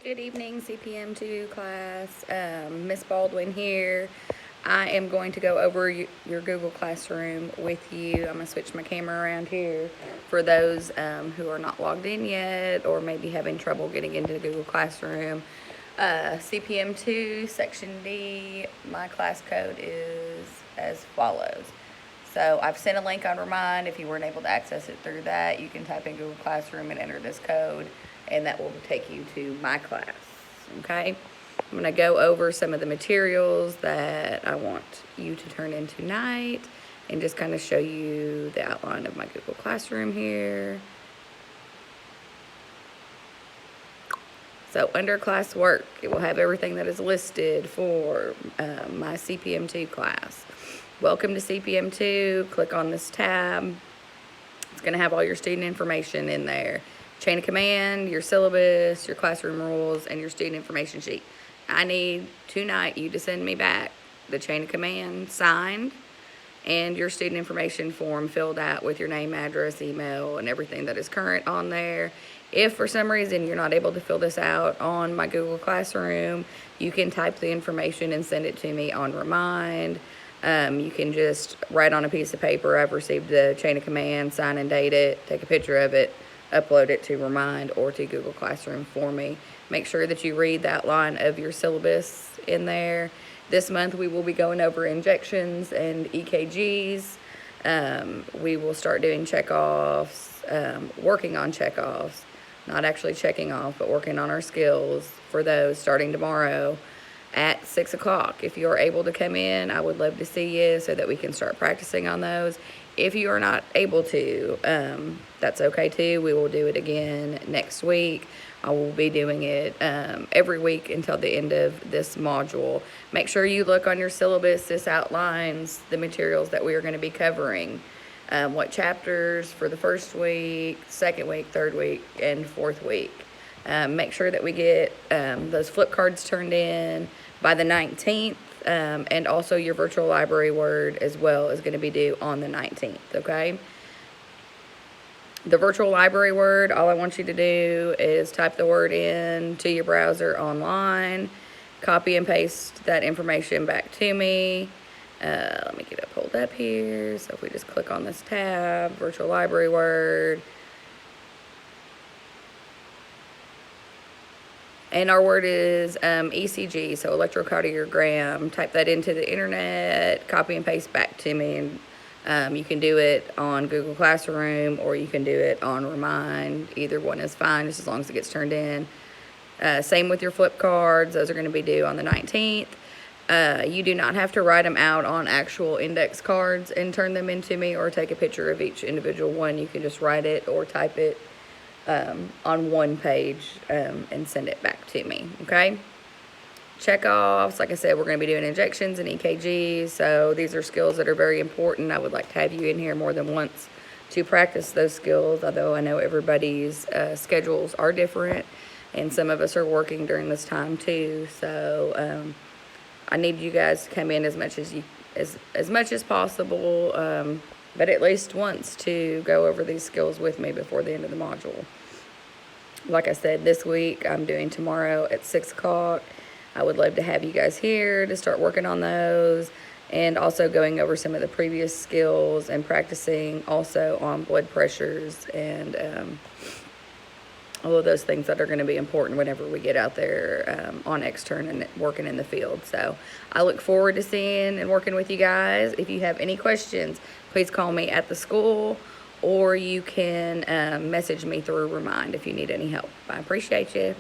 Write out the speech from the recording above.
Good evening, CPM2 class. Miss Baldwin here. I am going to go over your Google Classroom with you. I'm going to switch my camera around here for those who are not logged in yet or maybe having trouble getting into Google Classroom. CPM2, Section D, my class code is as follows. So I've sent a link on Remind. If you weren't able to access it through that, you can type in Google Classroom and enter this code, and that will take you to my class, okay? I'm going to go over some of the materials that I want you to turn in tonight and just kind of show you the outline of my Google Classroom here. So under classwork, it will have everything that is listed for my CPM2 class. Welcome to CPM2. Click on this tab. It's going to have all your student information in there. Chain of command, your syllabus, your classroom rules, and your student information sheet. I need tonight you to send me back the chain of command signed and your student information form filled out with your name, address, email, and everything that is current on there. If for some reason you're not able to fill this out on my Google Classroom, you can type the information and send it to me on Remind. You can just write on a piece of paper, I've received the chain of command, sign and date it, take a picture of it, upload it to Remind or to Google Classroom for me. Make sure that you read that line of your syllabus in there. This month we will be going over injections and EKGs. We will start doing checkoffs, working on checkoffs, not actually checking off, but working on our skills for those starting tomorrow at 6 o'clock. If you're able to come in, I would love to see you so that we can start practicing on those. If you are not able to, that's okay too. We will do it again next week. I will be doing it every week until the end of this module. Make sure you look on your syllabus. This outlines the materials that we are going to be covering. What chapters for the first week, second week, third week, and fourth week. Make sure that we get those flip cards turned in by the 19th, and also your virtual library word as well is going to be due on the 19th, okay? The virtual library word, all I want you to do is type the word in to your browser online, copy and paste that information back to me. Let me get it pulled up here. So if we just click on this tab, virtual library word, and our word is ECG, so electrocardiogram. Type that into the internet, copy and paste back to me, and you can do it on Google Classroom or you can do it on Remind. Either one is fine, just as long as it gets turned in. Same with your flip cards. Those are going to be due on the 19th. You do not have to write them out on actual index cards and turn them into me or take a picture of each individual one. You can just write it or type it on one page and send it back to me, okay? Checkoffs, like I said, we're going to be doing injections and EKGs, so these are skills that are very important. I would like to have you in here more than once to practice those skills, although I know everybody's schedules are different, and some of us are working during this time too, so I need you guys to come in as much as possible, but at least once to go over these skills with me before the end of the module. Like I said, this week I'm doing tomorrow at 6 o'clock. I would love to have you guys here to start working on those and also going over some of the previous skills and practicing also on blood pressures and all of those things that are going to be important whenever we get out there on extern and working in the field. So I look forward to seeing and working with you guys. If you have any questions, please call me at the school or you can message me through Remind if you need any help. I appreciate you.